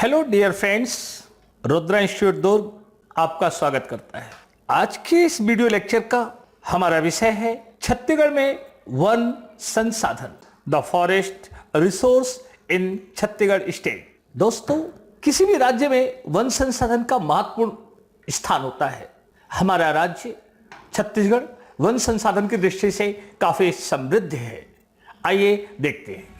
Hello dear friends, Rudra institute Durg आपका स्वागत करता है। आज के इस वीडियो लेक्चर का हमारा विषय है छत्तीसगढ़ में वन संसाधन, the forest resource in Chhattisgarh state. दोस्तों, किसी भी राज्य में वन संसाधन का महत्वपूर्ण स्थान होता है। हमारा राज्य छत्तीसगढ़ वन संसाधन की दृष्टि से काफी समृद्ध है। आइए देखते हैं।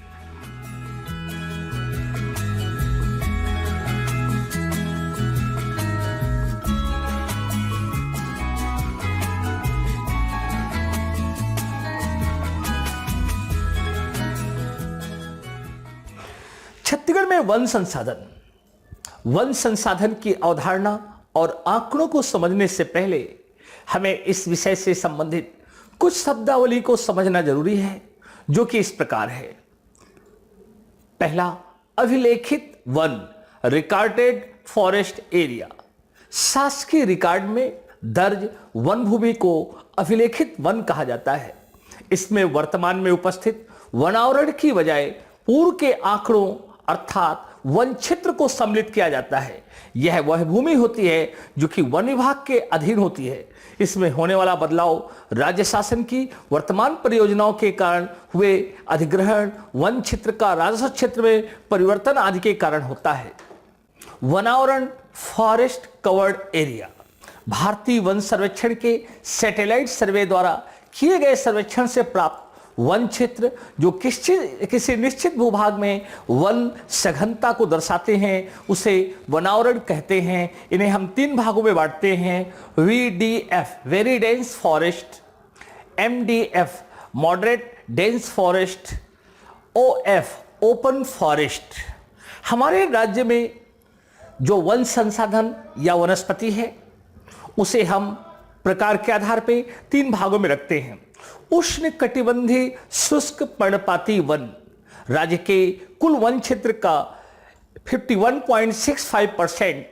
छत्तीसगढ़ में वन संसाधन की अवधारणा और आंकड़ों को समझने से पहले हमें इस विषय से संबंधित कुछ शब्दावली को समझना जरूरी है, जो कि इस प्रकार है। पहला, अभिलेखित वन, रिकॉर्डेड फॉरेस्ट एरिया। शासकीय रिकॉर्ड में दर्ज वन भूमि को अभिलेखित वन कहा जाता है। इसमें वर्तमान में उपस्थित वनावरण की बजाय पूर्व के आंकड़ों अर्थात वन क्षेत्र को सम्मिलित किया जाता है। यह वह भूमि होती है जो कि वन विभाग के अधीन होती है। इसमें होने वाला बदलाव राज्य शासन की वर्तमान परियोजनाओं के कारण हुए अधिग्रहण, वन क्षेत्र का राजस्व क्षेत्र में परिवर्तन आदि के कारण होता है। वनावरण, फॉरेस्ट कवर्ड एरिया। भारतीय वन सर्वेक्षण के सैटेलाइट सर्वे द्वारा किए गए सर्वेक्षण से प्राप्त वन क्षेत्र जो किसी निश्चित भूभाग में वन सघनता को दर्शाते हैं, उसे वनावरण कहते हैं। इन्हें हम तीन भागों में बांटते हैं। VDF very dense forest, MDF moderate dense forest, OF open forest. हमारे राज्य में जो वन संसाधन या वनस्पति है, उसे हम प्रकार के आधार पर तीन भागों में रखते हैं। उष्ण कटिबंधीय शुष्क पर्णपाती वन। राज्य के कुल वन क्षेत्र का 51.65%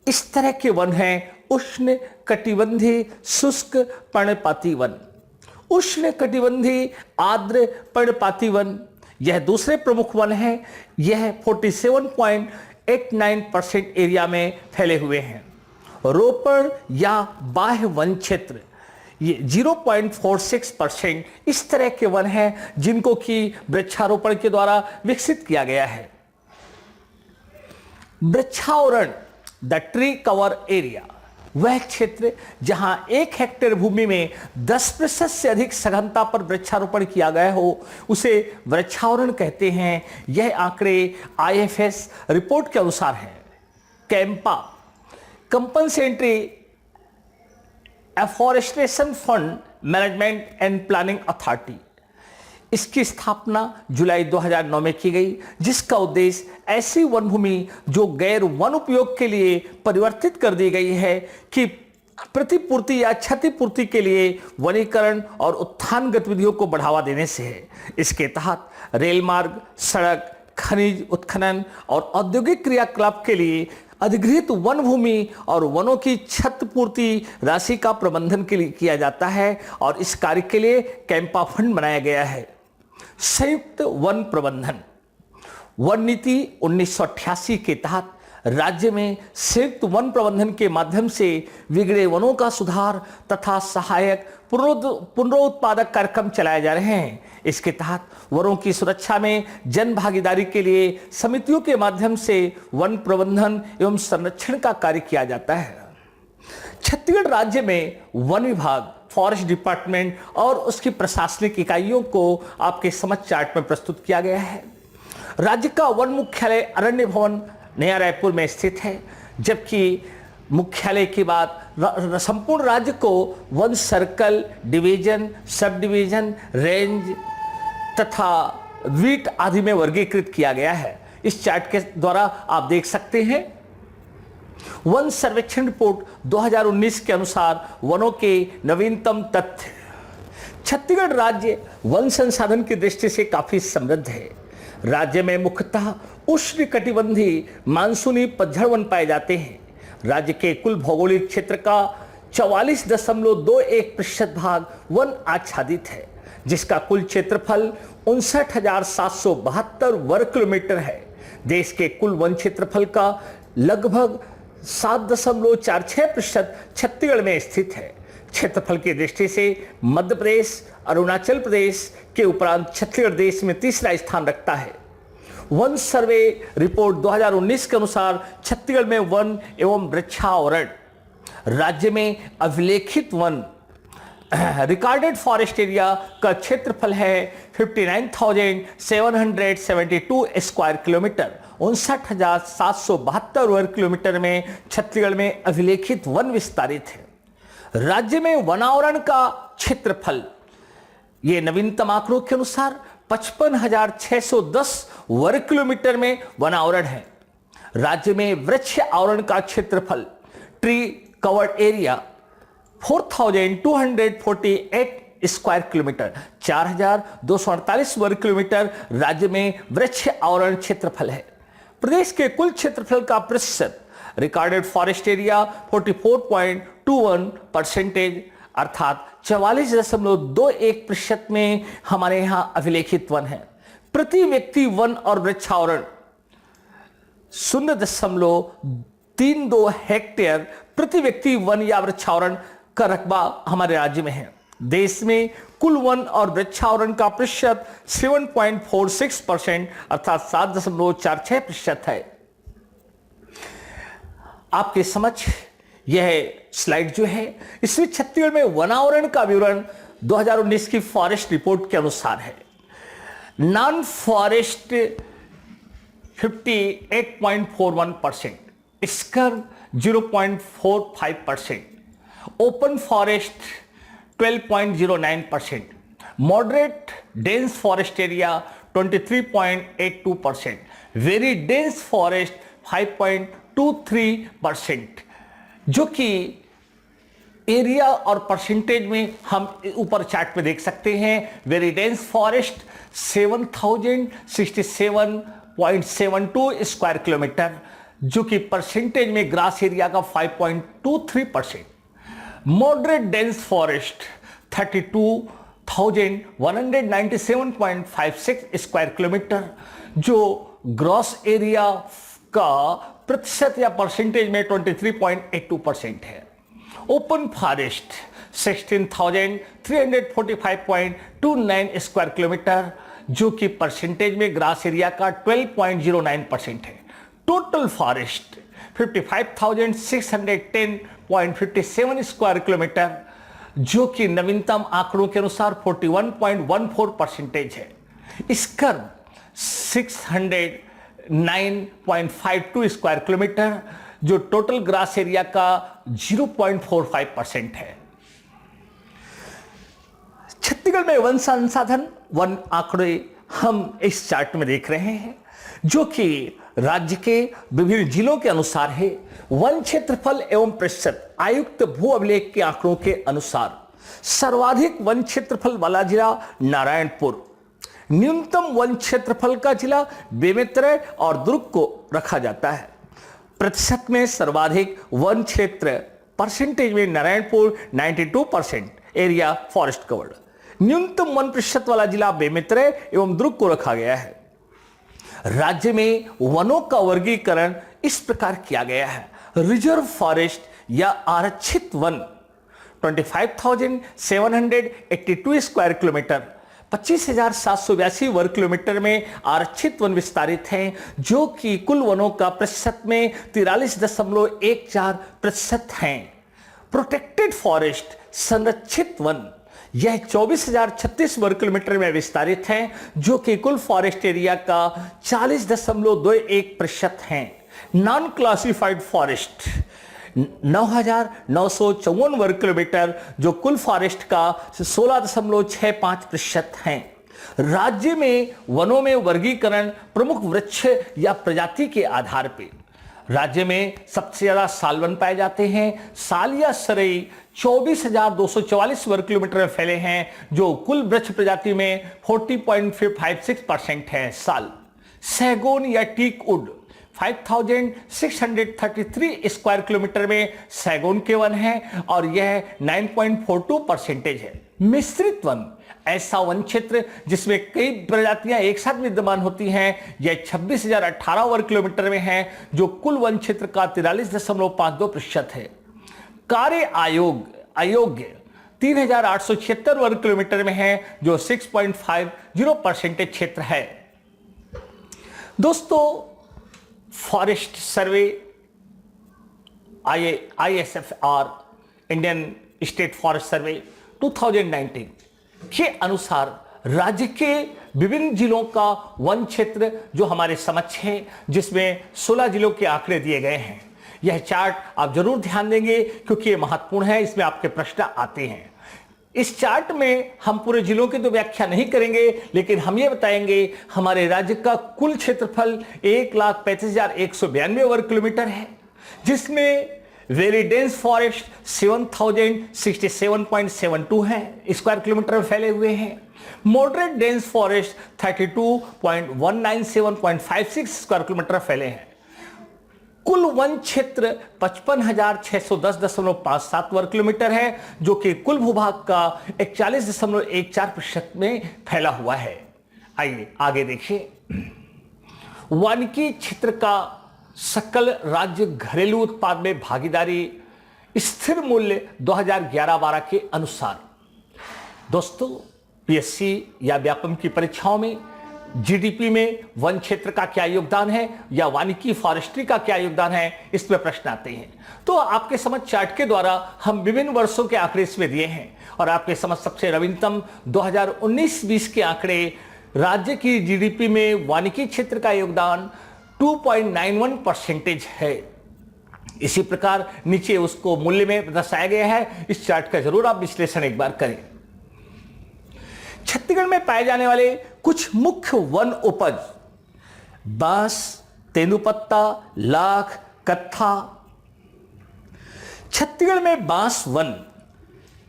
इस तरह के वन हैं। उष्ण कटिबंधीय शुष्क पर्णपाती वन। उष्ण कटिबंधीय आर्द्र पर्णपाती वन, यह दूसरे प्रमुख वन है। यह 47.89% एरिया में फैले हुए हैं। रोपण या बाह्य वन क्षेत्र, ये 0.46% इस तरह के वन हैं जिनको कि वृक्षारोपण के द्वारा विकसित किया गया है। वृक्षावरण, द ट्री कवर एरिया, वह क्षेत्र जहां 1 हेक्टेयर भूमि में 10% से अधिक सघनता पर वृक्षारोपण किया गया हो, उसे वृक्षावरण कहते हैं। यह आंकड़े IFS रिपोर्ट के अनुसार है। Campa, compensatory afforestation fund management and planning authority. इसकी स्थापना जुलाई 2009 में की गई, जिसका उद्देश्य ऐसी वन भूमि जो गैर वन उपयोग के लिए परिवर्तित कर दी गई है कि प्रतिपूर्ति या क्षतिपूर्ति के लिए वनीकरण और उत्थान गतिविधियों को बढ़ावा देने से है। इसके तहत रेल मार्ग, सड़क, खनिज उत्खनन और औद्योगिक क्रियाकलाप के लिए अधिगृहित वन भूमि और वनों की क्षतिपूर्ति राशि का प्रबंधन के लिए किया जाता है और इस कार्य के लिए कैंपा फंड बनाया गया है। संयुक्त वन प्रबंधन। वन नीति 1988 के तहत राज्य में संयुक्त वन प्रबंधन के माध्यम से बिगड़े वनों का सुधार तथा सहायक पुनरुत्पादक कार्यक्रम चलाए जा रहे हैं। इसके तहत वनों की सुरक्षा में जन भागीदारी के लिए समितियों के माध्यम से वन प्रबंधन एवं संरक्षण का कार्य किया जाता है। छत्तीसगढ़ राज्य में वन विभाग, फॉरेस्ट डिपार्टमेंट और उसकी प्रशासनिक इकाइयों को आपके समझ चार्ट में प्रस्तुत किया गया है। राज्य का वन मुख्यालय अरण्य भवन नया रायपुर में स्थित है, जबकि मुख्यालय के बाद संपूर्ण राज्य को one circle, division, sub division, range तथा वीट आदि में वर्गीकृत किया गया है। इस चार्ट के द्वारा आप देख सकते हैं। वन सर्वेक्षण रिपोर्ट 2019 के अनुसार वनों के नवीनतम तथ्य। छत्तीसगढ़ राज्य वन संसाधन की दृष्टि से काफी समृद्ध है। राज्य में मुख्यतः उष्ण कटिबंधीय मानसूनी पतझड़ वन पाए जाते हैं। राज्य के कुल भौगोलिक क्षेत्र का 44.21% भाग वन आच्छादित है, जिसका कुल क्षेत्रफल 59,772 वर्ग किलोमीटर है। देश के कुल वन क्षेत्रफल का लगभग 7.46% छत्तीसगढ़ में स्थित है। क्षेत्रफल की दृष्टि से मध्य प्रदेश, अरुणाचल प्रदेश के उपरांत छत्तीसगढ़ देश में तीसरा स्थान रखता है। वन सर्वे रिपोर्ट 2019 के अनुसार छत्तीसगढ़ में वन एवं वृक्षावरण राज्य में अभिलेखित वन रिकॉर्डेड फॉरेस्ट एरिया का क्षेत्रफल है 59,772 स्क्वायर किलोमीटर। 59,772 वर्ग किलोमीटर में छत्तीसगढ़ में अभिलेखित वन विस्तारित है। राज्य में वनावरण का क्षेत्रफल ये नवीनतम आंकड़ों के अनुसार 55,610 वर्ग किलोमीटर में वनावरण है। राज्य में वृक्ष आवरण का क्षेत्रफल tree covered area 4,248 square kilometre 4,248 वर्ग किलोमीटर राज्य में वृक्ष आवरण क्षेत्रफल है। प्रदेश के कुल क्षेत्रफल का प्रतिशत रिकॉर्डेड फॉरेस्ट एरिया 44.21% अर्थात 44.21% में हमारे यहां अभिलेखित वन है। प्रति व्यक्ति वन और वृक्षावरण 0.32 हेक्टेयर प्रति व्यक्ति वन या वृक्षावरण का रकबा हमारे राज्य में है। देश में कुल वन और वृक्षावरण का प्रतिशत 7.46% अर्थात 7.46% है। आपके समक्ष यह स्लाइड जो है इसमें छत्तीसगढ़ में वनावरण का विवरण 2019 की फॉरेस्ट रिपोर्ट के अनुसार है। Non forest 58.41%, स्कर्व 0.45%, open forest 12.09%, moderate dense forest area 23.82%, very dense forest 5.23%, जो कि एरिया और परसेंटेज में हम ऊपर चार्ट में देख सकते हैं। Very dense forest 7,067.72 square kilometre, जो कि परसेंटेज में ग्रास एरिया का 5.23%। Moderate dense forest 32,197.56 square kilometre, जो ग्रॉस एरिया का प्रतिशत या परसेंटेज में 23.82% है। ओपन फॉरेस्ट 16,345.29 स्क्वायर किलोमीटर, जो कि परसेंटेज में ग्रास एरिया का 12.09% है। टोटल फॉरेस्ट 55,610.57 स्क्वायर किलोमीटर, जो कि नवीनतम आंकड़ों के अनुसार 41.14% है। स्कर्व 609.52 स्क्वायर किलोमीटर, जो टोटल ग्रास एरिया का 0.45% है। छत्तीसगढ़ में वन संसाधन वन आंकड़े हम इस चार्ट में देख रहे हैं, जो कि राज्य के विभिन्न जिलों के अनुसार है। वन क्षेत्रफल एवं प्रतिशत आयुक्त भू अभिलेख के आंकड़ों के अनुसार सर्वाधिक वन क्षेत्रफल वाला जिला नारायणपुर, न्यूनतम वन क्षेत्रफल का जिला बेमेतरा और दुर्ग को रखा जाता है। प्रतिशत में सर्वाधिक वन क्षेत्र परसेंटेज में नारायणपुर 92% एरिया फॉरेस्ट कवर्ड, न्यूनतम वन प्रतिशत वाला जिला बेमेतरा एवं दुर्ग को रखा गया है। राज्य में वनों का वर्गीकरण इस प्रकार किया गया है। रिजर्व फॉरेस्ट या आरक्षित वन 25,782 स्क्वायर किलोमीटर 25,782 वर्ग किलोमीटर में आरक्षित वन विस्तारित हैं, जो कि कुल वनों का प्रतिशत में 43.14% हैं। प्रोटेक्टेड फॉरेस्ट संरक्षित वन यह 24,036 वर्ग किलोमीटर में विस्तारित हैं, जो कि कुल फॉरेस्ट एरिया का 40.21% हैं। नॉन क्लासिफाइड फॉरेस्ट 9,954 वर्ग किलोमीटर, जो कुल फॉरेस्ट का 16.65% हैं। राज्य में वनों में वर्गीकरण प्रमुख वृक्ष या प्रजाति के आधार पर राज्य में सबसे ज्यादा सालवन पाए जाते हैं। साल या सरई 24,244 वर्ग किलोमीटर में फैले हैं, जो कुल वृक्ष प्रजाति में 40.56% है। साल सैगोन या टीक वुड 5,633 स्क्वायर किलोमीटर में सैगोन के वन है और यह 9.42% है। मिश्रित वन, ऐसा वन क्षेत्र जिसमें कई प्रजातियां एक साथ विद्यमान होती हैं, यह 26,018 वर्ग किलोमीटर में है, जो कुल वन क्षेत्र का 43.52% है। कार्य अयोग्य 3,876 वर्ग किलोमीटर में है, जो 6.50% क्षेत्र है। दोस्तों, forest survey ISFR Indian state forest survey 2019 के अनुसार राज्य के विभिन्न जिलों का वन क्षेत्र जो हमारे समक्ष है, जिसमें 16 जिलों के आंकड़े दिए गए हैं। यह चार्ट आप जरूर ध्यान देंगे क्योंकि यह महत्वपूर्ण है, इसमें आपके प्रश्न आते हैं। इस चार्ट में हम पूरे जिलों की तो व्याख्या नहीं करेंगे, लेकिन हम ये बताएंगे हमारे राज्य का कुल क्षेत्रफल 1,35,192 वर्ग किलोमीटर है, जिसमें वेरी डेंस फॉरेस्ट 7,067.72 है स्क्वायर किलोमीटर में फैले हुए हैं। Moderate dense forest 32,197.56 square kilometre फैले हैं। कुल वन क्षेत्र 55,610.57 वर्ग किलोमीटर है, जो कि कुल भूभाग का 41.14% में फैला हुआ है। आइए आगे देखिए। वानिकी क्षेत्र का सकल राज्य घरेलू उत्पाद में भागीदारी स्थिर मूल्य 2011-12 के अनुसार। दोस्तों, PSC या व्यापम की परीक्षाओं में GDP में वन क्षेत्र का क्या योगदान है या वानिकी फॉरेस्ट्री का क्या योगदान है, इसमें प्रश्न आते हैं। तो आपके समझ चार्ट के द्वारा हम विभिन्न वर्षों के आंकड़े इसमें दिए हैं और आपके समझ सबसे नवीनतम 2019-20 के आंकड़े राज्य की GDP में वानिकी क्षेत्र का योगदान 2.91% है। इसी प्रकार नीचे उसको मूल्य में दर्शाया गया है। इस चार्ट का जरूर आप विश्लेषण एक बार करें। छत्तीसगढ़ में पाए जाने वाले कुछ मुख्य वन उपज बांस, तेंदुपत्ता, लाख, कत्था। छत्तीसगढ़ में बांस वन,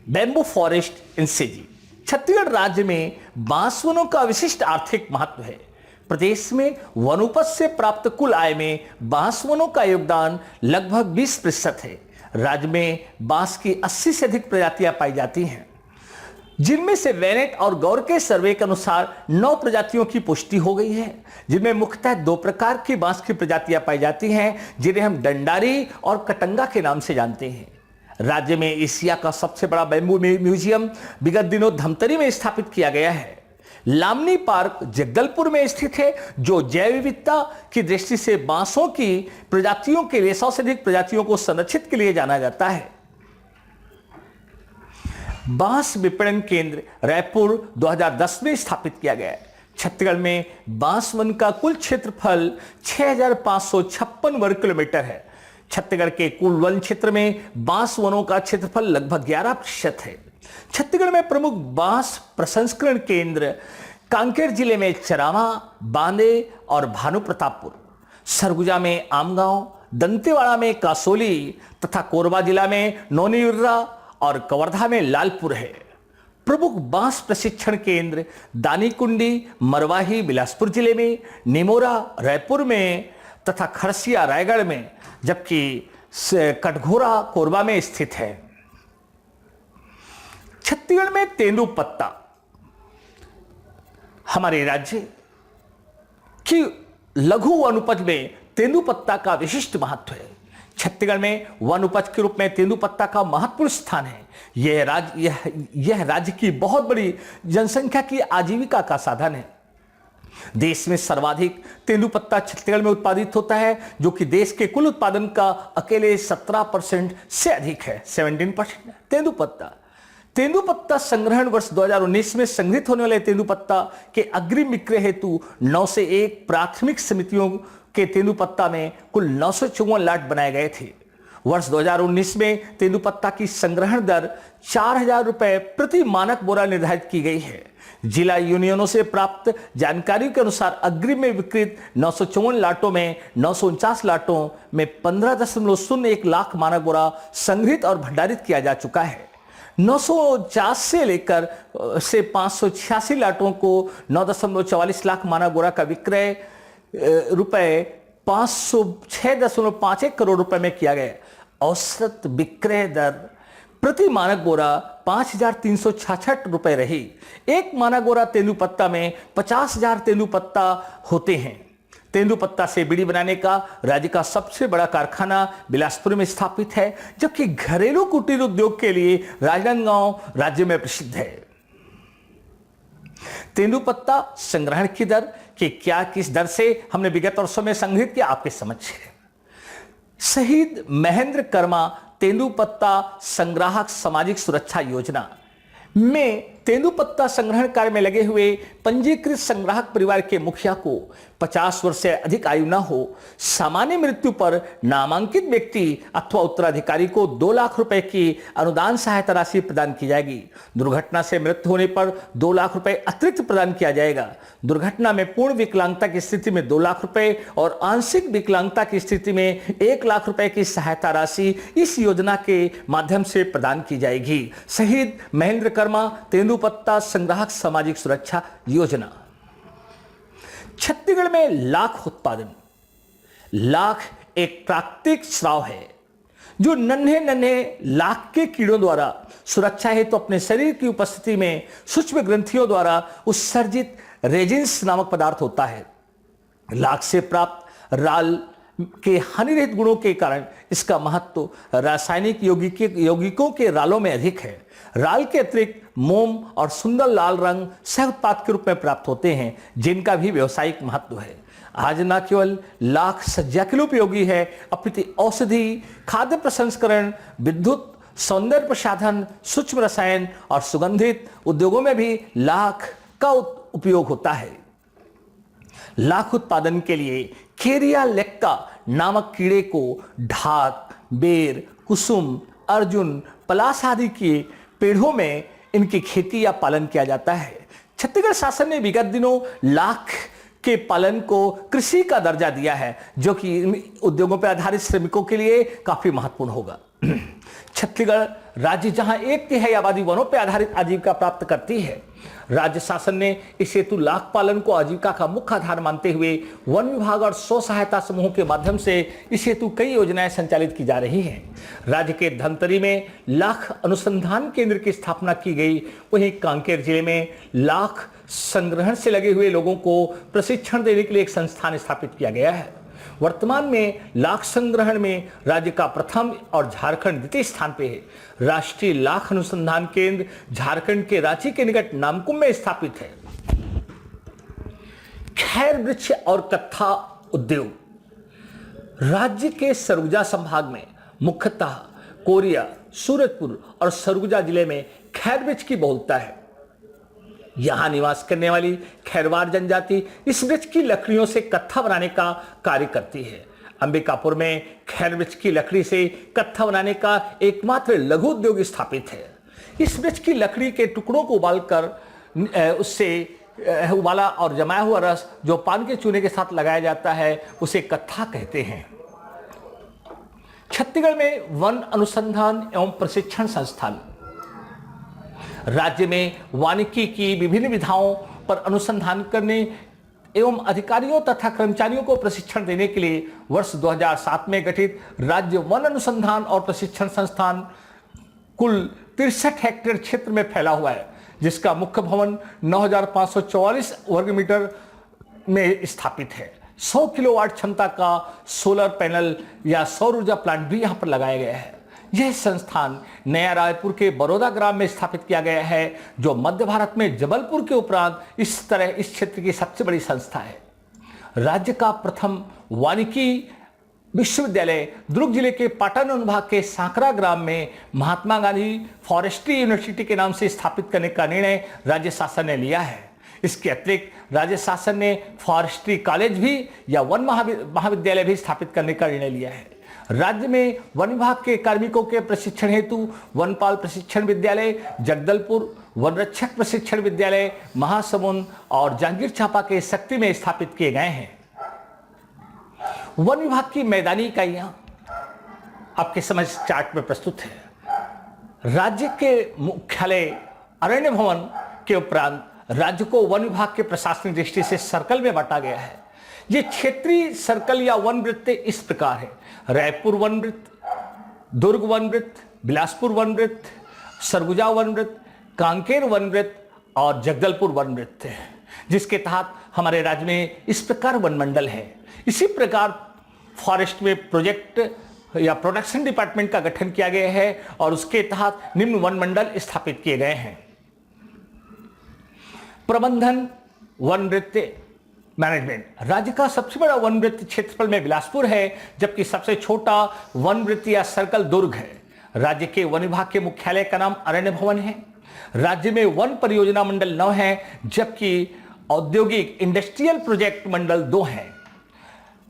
बैम्बू फॉरेस्ट इंसेजी। छत्तीसगढ़ राज्य में बांस वनों का विशिष्ट आर्थिक महत्व है। प्रदेश में वनोपज से प्राप्त कुल आय में बांस वनों का योगदान लगभग 20% है। राज्य में बांस की 80 से अधिक प्रजातियां पाई जाती हैं, जिनमें से वेनेट और गौर के सर्वे के अनुसार 9 प्रजातियों की पुष्टि हो गई है, जिनमें मुख्यतः 2 प्रकार की बांस की प्रजातियां पाई जाती हैं, जिन्हें हम डंडारी और कटंगा के नाम से जानते हैं। राज्य में एशिया का सबसे बड़ा बैम्बू म्यूजियम विगत दिनों धमतरी में स्थापित किया गया है। लामनी पार्क जगदलपुर में स्थित है, जो जैव विविधता की दृष्टि से बांसों की प्रजातियों के लिए 100 से अधिक प्रजातियों को संरक्षित के लिए जाना जाता है। बांस विपणन केंद्र रायपुर 2010 में स्थापित किया गया है। छत्तीसगढ़ में बांस वन का कुल क्षेत्रफल 6,556 वर्ग किलोमीटर है। छत्तीसगढ़ के कुल वन क्षेत्र में बांस वनों का क्षेत्रफल लगभग 11% है। छत्तीसगढ़ में प्रमुख बांस प्रसंस्करण केंद्र कांकेर जिले में चरामा, बांदे और भानु प्रतापपुर, सरगुजा में आमगांव, दंतेवाड़ा में कासोली तथा कोरबा जिला में नौनीयुर्रा और कवर्धा में लालपुर है। प्रमुख बांस प्रशिक्षण केंद्र दानीकुंडी, मरवाही बिलासपुर जिले में, निमोरा रायपुर में तथा खरसिया रायगढ़ में, जबकि कटघोरा कोरबा में स्थित है। छत्तीसगढ़ में तेंदुपत्ता हमारे राज्य की लघु वन उपज में तेंदुपत्ता का विशिष्ट महत्व है। छत्तीसगढ़ में वन उपज के रूप में तेंदुपत्ता का महत्वपूर्ण स्थान है। यह राज्य की बहुत बड़ी जनसंख्या की आजीविका का साधन है। देश में सर्वाधिक तेंदुपत्ता छत्तीसगढ़ में उत्पादित होता है, जो कि देश के कुल उत्पादन का अकेले 17% से अधिक है। 17% तेंदुपत्ता संग्रहण वर्ष 2019 में संग्रहित होने वाले तेंदुपत्ता के अग्रिम विक्रय हेतु 9 से 1 प्राथमिक समितियों के तेंदुपत्ता में कुल 954 लाट बनाए गए थे। वर्ष 2019 में तेंदुपत्ता की संग्रहण दर 4,000 रुपए प्रति मानक बोरा निर्धारित की गई है। जिला यूनियनों से प्राप्त जानकारी के अनुसार अग्रिम में विक्रय 954 लाटों में 949 लाटों में 15.01 लाख मानक बोरा संग्रहित और भंडारित किया जा चुका है। 950 से लेकर 586 लाटों को 9.44 लाख मानक बोरा का विक्रय रुपए 506.51 करोड़ रुपए में किया गया। औसत विक्रय दर प्रति मानक बोरा 5,366 रुपए रही। एक मानक बोरा तेंदुपत्ता में 50,000 तेंदुपत्ता होते हैं। तेंदुपत्ता से बीड़ी बनाने का राज्य का सबसे बड़ा कारखाना बिलासपुर में स्थापित है, जबकि घरेलू कुटीर उद्योग के लिए राजनांदगांव राज्य में प्रसिद्ध है। तेंदुपत्ता संग्रहण की दर कि क्या किस दर से हमने विगत वर्षों में संग्रहित किया, आपके समक्ष है। शहीद महेंद्र कर्मा तेंदुपत्ता संग्राहक सामाजिक सुरक्षा योजना में तेंदुपत्ता संग्रहण कार्य में लगे हुए पंजीकृत संग्राहक परिवार के मुखिया को 50 वर्ष से अधिक आयु न हो, सामान्य मृत्यु पर नामांकित व्यक्ति अथवा उत्तराधिकारी को 2 लाख रुपए की अनुदान सहायता राशि प्रदान की जाएगी। दुर्घटना से मृत्यु होने पर 2 लाख रुपए अतिरिक्त प्रदान किया जाएगा। दुर्घटना में पूर्ण विकलांगता की स्थिति में 2 लाख रुपए और आंशिक विकलांगता की स्थिति में 1 लाख रुपए की सहायता राशि इस योजना के माध्यम से प्रदान की जाएगी। शहीद महेंद्र कर्मा तेंदुपत्ता संग्राहक सामाजिक सुरक्षा योजना। छत्तीसगढ़ में लाख उत्पादन। लाख एक प्राकृतिक स्राव है जो नन्हे नन्हे लाख के कीड़ों द्वारा सुरक्षा हेतु तो अपने शरीर की उपस्थिति में सूक्ष्म ग्रंथियों द्वारा उत्सर्जित रेजिन्स नामक पदार्थ होता है। लाख से प्राप्त राल के हानिरहित गुणों के कारण इसका महत्व रासायनिक यौगिकों के रालों में अधिक है। राल के अतिरिक्त मोम और सुंदर लाल रंग सह उत्पाद के रूप में प्राप्त होते हैं, जिनका भी व्यावसायिक महत्व है। आज न केवल लाख सज्जा के लिए उपयोगी है, अपितु औषधि, खाद्य प्रसंस्करण, विद्युत, सौंदर्य प्रसाधन, सूक्ष्म रसायन और सुगंधित उद्योगों में भी लाख का उपयोग होता है। लाख उत्पादन के लिए केरिया लेक्का नामक कीड़े को ढाक, बेर, कुसुम, अर्जुन, पलास आदि के पेड़ों में इनकी खेती या पालन किया जाता है। छत्तीसगढ़ शासन ने विगत दिनों लाख के पालन को कृषि का दर्जा दिया है, जो कि इन उद्योगों पर आधारित श्रमिकों के लिए काफी महत्वपूर्ण होगा। छत्तीसगढ़ राज्य जहां 1/3 आबादी वनों पर आधारित आजीविका प्राप्त करती है, राज्य शासन ने इस हेतु लाख पालन को आजीविका का मुख्य आधार मानते हुए वन विभाग और स्व सहायता समूहों के माध्यम से इस हेतु कई योजनाएं संचालित की जा रही हैं। राज्य के धमतरी में लाख अनुसंधान केंद्र की स्थापना की गई। वहीं कांकेर जिले में लाख संग्रहण से लगे हुए लोगों को प्रशिक्षण देने के लिए एक संस्थान स्थापित किया गया है। वर्तमान में लाख संग्रहण में राज्य का प्रथम और झारखंड द्वितीय स्थान पे है। राष्ट्रीय लाख अनुसंधान केंद्र झारखंड के रांची के निकट नामकुम में स्थापित है। खैर वृक्ष और कत्था उद्योग। राज्य के सरगुजा संभाग में मुख्यतः कोरिया, सूरजपुर और सरगुजा जिले में खैर वृक्ष की बहुलता है। यहां निवास करने वाली खैरवार जनजाति इस वृक्ष की लकड़ियों से कत्था बनाने का कार्य करती है। अंबिकापुर में खैर वृक्ष की लकड़ी से कत्था बनाने का एकमात्र लघु उद्योग स्थापित है। इस वृक्ष की लकड़ी के टुकड़ों को उबालकर उससे उबाला और जमाया हुआ रस जो पान के चूने के साथ लगाया जाता है, उसे कत्था कहते हैं। छत्तीसगढ़ में वन अनुसंधान एवं प्रशिक्षण संस्थान। राज्य में वानिकी की विभिन्न विधाओं पर अनुसंधान करने एवं अधिकारियों तथा कर्मचारियों को प्रशिक्षण देने के लिए वर्ष 2007 में गठित राज्य वन अनुसंधान और प्रशिक्षण संस्थान कुल 63 हेक्टेयर क्षेत्र में फैला हुआ है, जिसका मुख्य भवन 9,544 वर्ग मीटर में स्थापित है। 100 किलोवाट क्षमता का सोलर पैनल या सौर ऊर्जा प्लांट भी यहां पर लगाया गया है। यह संस्थान नया रायपुर के बड़ौदा ग्राम में स्थापित किया गया है, जो मध्य भारत में जबलपुर के उपरांत इस तरह इस क्षेत्र की सबसे बड़ी संस्था है। राज्य का प्रथम वानिकी विश्वविद्यालय दुर्ग जिले के पाटन अनुभाग के सांकरा ग्राम में महात्मा गांधी फॉरेस्ट्री यूनिवर्सिटी के नाम से स्थापित करने का निर्णय राज्य शासन ने लिया है। इसके अतिरिक्त राज्य शासन ने फॉरेस्ट्री कॉलेज भी या वन महाविद्यालय भी स्थापित करने का निर्णय लिया है। राज्य में वन विभाग के कार्मिकों के प्रशिक्षण हेतु वनपाल प्रशिक्षण विद्यालय जगदलपुर, वन रक्षक प्रशिक्षण विद्यालय महासमुंद और जांजगीर चांपा के शक्ति में स्थापित किए गए हैं। वन विभाग की मैदानी इकाइयां आपके समझ चार्ट में प्रस्तुत है। राज्य के मुख्यालय अरण्य भवन के उपरांत राज्य को वन विभाग के प्रशासनिक दृष्टि से सर्कल में बांटा गया है। ये क्षेत्रीय सर्कल या वन वृत्त इस प्रकार है: रायपुर वन वृत्त, दुर्ग वन वृत्त, बिलासपुर वन वृत्त, सरगुजा वन वृत्त, कांकेर वन वृत्त और जगदलपुर वन वृत्त है, जिसके तहत हमारे राज्य में इस प्रकार वन मंडल है। इसी प्रकार फॉरेस्ट में प्रोजेक्ट या प्रोडक्शन डिपार्टमेंट का गठन किया गया है और उसके तहत निम्न वन मंडल स्थापित किए गए हैं। प्रबंधन वन वृत्त मैनेजमेंट। राज्य का सबसे बड़ा वन वृत्त क्षेत्रफल में बिलासपुर है, जबकि सबसे छोटा वन वृत्त या सर्कल दुर्ग है। राज्य के वन विभाग के मुख्यालय का नाम अरण्य भवन है। राज्य में वन परियोजना मंडल 9 है, जबकि औद्योगिक इंडस्ट्रियल प्रोजेक्ट मंडल 2 हैं।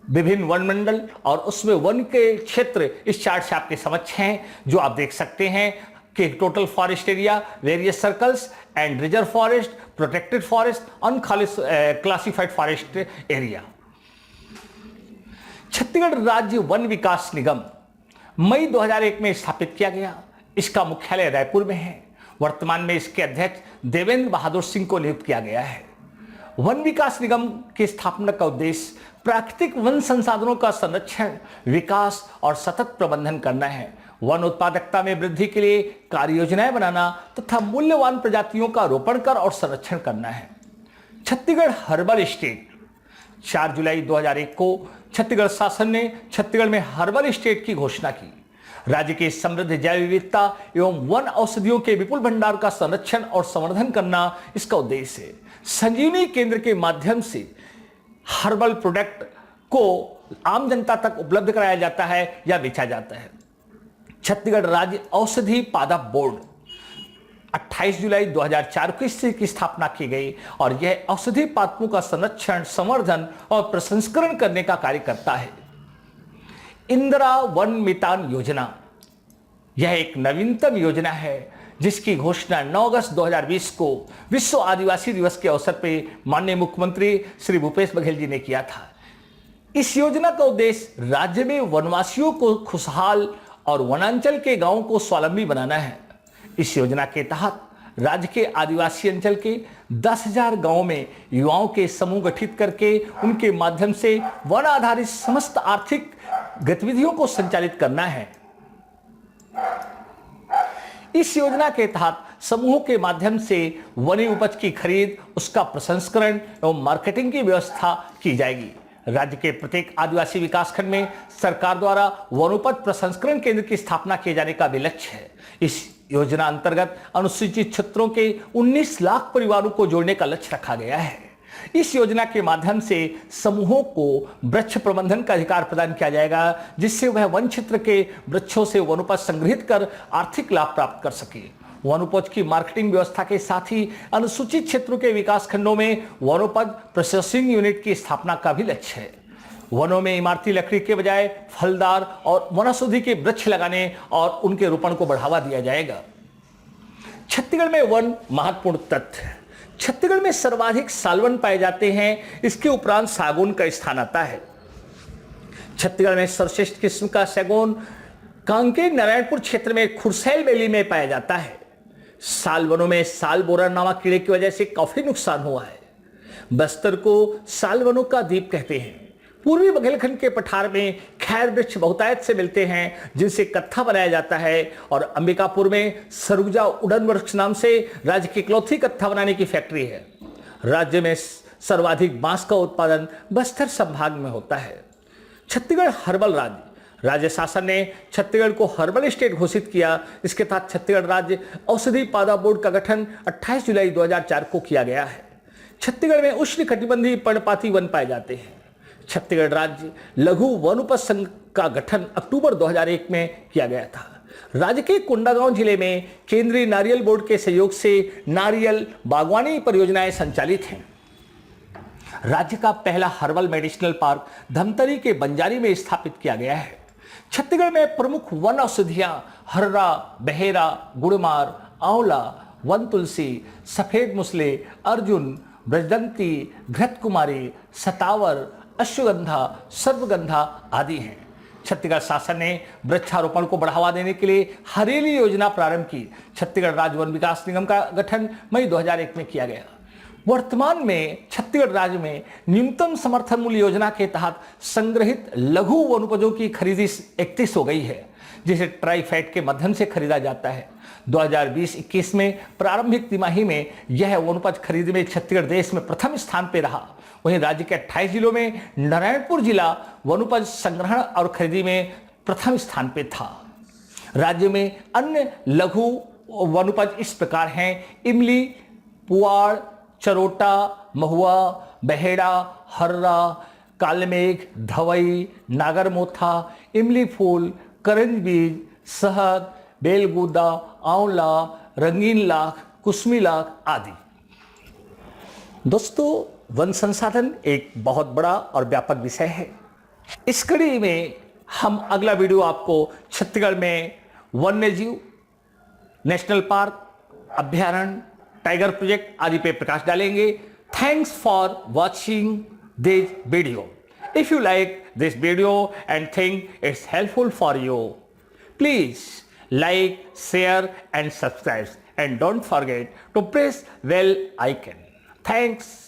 विभिन्न वन मंडल और उसमें वन के क्षेत्र इस चार्ट से आपके समक्ष हैं, जो आप देख सकते हैं कि total forest area, various circles and reserve forest, protected forest, unclassified forest area. Chhattisgarh राज्य वन विकास निगम मई 2001 में स्थापित किया गया। इसका मुख्यालय रायपुर में है। वर्तमान में इसके अध्यक्ष देवेंद्र बहादुर सिंह को नियुक्त किया गया है। वन विकास निगम की स्थापना का उद्देश्य प्राकृतिक वन संसाधनों का संरक्षण, विकास और सतत प्रबंधन करना है। वन उत्पादकता में वृद्धि के लिए कार्य योजनाएं बनाना तथा मूल्यवान प्रजातियों का रोपण कर और संरक्षण करना है। Chhattisgarh herbal state. 4 जुलाई 2001 को छत्तीसगढ़ शासन ने छत्तीसगढ़ में हर्बल स्टेट की घोषणा की। राज्य की समृद्ध जैव विविधता एवं वन औषधियों के विपुल भंडार का संरक्षण और संवर्धन करना इसका उद्देश्य है। संजीवनी केंद्र के माध्यम से हर्बल प्रोडक्ट को आम जनता तक उपलब्ध कराया जाता है या बेचा जाता है। छत्तीसगढ़ राज्य औषधि पादप बोर्ड 28 जुलाई 2004 को इसकी स्थापना की गई और यह औषधि पादपों का संरक्षण, संवर्धन और प्रसंस्करण करने का कार्य करता है। इंदिरा वन मितान योजना, यह एक नवीनतम योजना है जिसकी घोषणा 9 अगस्त 2020 को विश्व आदिवासी दिवस के अवसर पर माननीय मुख्यमंत्री श्री भूपेश बघेल जी ने किया था। इस योजना का उद्देश्य राज्य में वनवासियों को खुशहाल और वनांचल के गांवों को स्वावलंबी बनाना है। इस योजना के तहत राज्य के आदिवासी अंचल के 10,000 गांवों में युवाओं के समूह गठित करके उनके माध्यम से वन आधारित समस्त आर्थिक गतिविधियों को संचालित करना है। इस योजना के तहत समूहों के माध्यम से वन्य उपज की खरीद, उसका प्रसंस्करण एवं मार्केटिंग की व्यवस्था की जाएगी। राज्य के प्रत्येक आदिवासी विकासखंड में सरकार द्वारा वनोपज प्रसंस्करण केंद्र की स्थापना किए जाने का भी लक्ष्य है। इस योजना अंतर्गत अनुसूचित क्षेत्रों के 19 लाख परिवारों को जोड़ने का लक्ष्य रखा गया है। इस योजना के माध्यम से समूहों को वृक्ष प्रबंधन का अधिकार प्रदान किया जाएगा, जिससे वह वन क्षेत्र के वृक्षों से वनोपज संग्रहित कर आर्थिक लाभ प्राप्त कर सके। वनोपज की मार्केटिंग व्यवस्था के साथ ही अनुसूचित क्षेत्रों के विकास खंडों में वनोपज प्रोसेसिंग यूनिट की स्थापना का भी लक्ष्य है। वनों में इमारती लकड़ी के बजाय फलदार और वनौषधि के वृक्ष लगाने और उनके रोपण को बढ़ावा दिया जाएगा। छत्तीसगढ़ में वन महत्वपूर्ण तथ्य। छत्तीसगढ़ में सर्वाधिक सालवन पाए जाते हैं, इसके उपरांत सागौन का स्थान आता है। छत्तीसगढ़ में सर्वश्रेष्ठ किस्म का सागौन कांकेर नारायणपुर क्षेत्र में खुरसैल वैली में पाया जाता है। साल वनों में साल बोरा नामक कीड़े की वजह से काफी नुकसान हुआ है। बस्तर को साल वनों का द्वीप कहते हैं। पूर्वी बुंदेलखंड के पठार में खैर वृक्ष बहुतायत से मिलते हैं, जिनसे कत्था बनाया जाता है। और अंबिकापुर में सरगुजा उड़न वृक्ष नाम से राज्य की इकलौती कत्था बनाने की फैक्ट्री है। राज्य में सर्वाधिक बांस का उत्पादन बस्तर संभाग में होता है। छत्तीसगढ़ हर्बल राज्य। राज्य शासन ने छत्तीसगढ़ को हर्बल स्टेट घोषित किया। इसके तहत छत्तीसगढ़ राज्य औषधि पादप बोर्ड का गठन 28 जुलाई 2004 को किया गया है। छत्तीसगढ़ में उष्णकटिबंधीय पर्णपाती वन पाए जाते हैं। छत्तीसगढ़ राज्य लघु वनोपज संघ का गठन अक्टूबर 2001 में किया गया था। राज्य के कोंडागांव जिले में केंद्रीय नारियल बोर्ड के सहयोग से नारियल बागवानी परियोजनाएं संचालित हैं। राज्य का पहला हर्बल मेडिसिनल पार्क धमतरी के बंजारी में स्थापित किया गया है। छत्तीसगढ़ में प्रमुख वन औषधियां हर्रा, बहेरा, गुड़मार, आंवला, वन तुलसी, सफेद मुसले, अर्जुन, ब्रजदंती, घृत कुमारी, सतावर, अश्वगंधा, सर्वगंधा आदि हैं। छत्तीसगढ़ शासन ने वृक्षारोपण को बढ़ावा देने के लिए हरेली योजना प्रारंभ की। छत्तीसगढ़ राज्य वन विकास निगम का गठन मई 2001 में किया गया। वर्तमान में छत्तीसगढ़ राज्य में न्यूनतम समर्थन मूल्य योजना के तहत संग्रहित लघु वनोपजों की खरीदी 31 हो गई है। जिसे ट्राइफेड के माध्यम से खरीदा जाता है। 2020-21 में प्रारंभिक तिमाही में यह वनोपज खरीद में छत्तीसगढ़ देश में प्रथम स्थान पर रहा। वहीं राज्य के 28 जिलों में नारायणपुर जिला वनोपज संग्रहण और खरीदी में प्रथम स्थान पर था। राज्य में अन्य लघु वनोपज इस प्रकार हैं: इमली, पुआड़, चरोटा, महुआ, बहेड़ा, हर्रा, कालमेघ, धवई, नागरमोथा, इमली फूल, करंज बीज, शहद, बेलगूदा, आंवला, रंगीन लाख, कुसमी लाख आदि। दोस्तों, वन संसाधन एक बहुत बड़ा और व्यापक विषय है। इस कड़ी में हम अगला वीडियो आपको छत्तीसगढ़ में वन्यजीव, नेशनल पार्क, अभ्यारण्य, टाइगर प्रोजेक्ट आदि पे प्रकाश डालेंगे। Thanks for watching this video. If you like this video and think it's helpful for you, please like, share and subscribe, and don't forget to press bell icon. Thanks.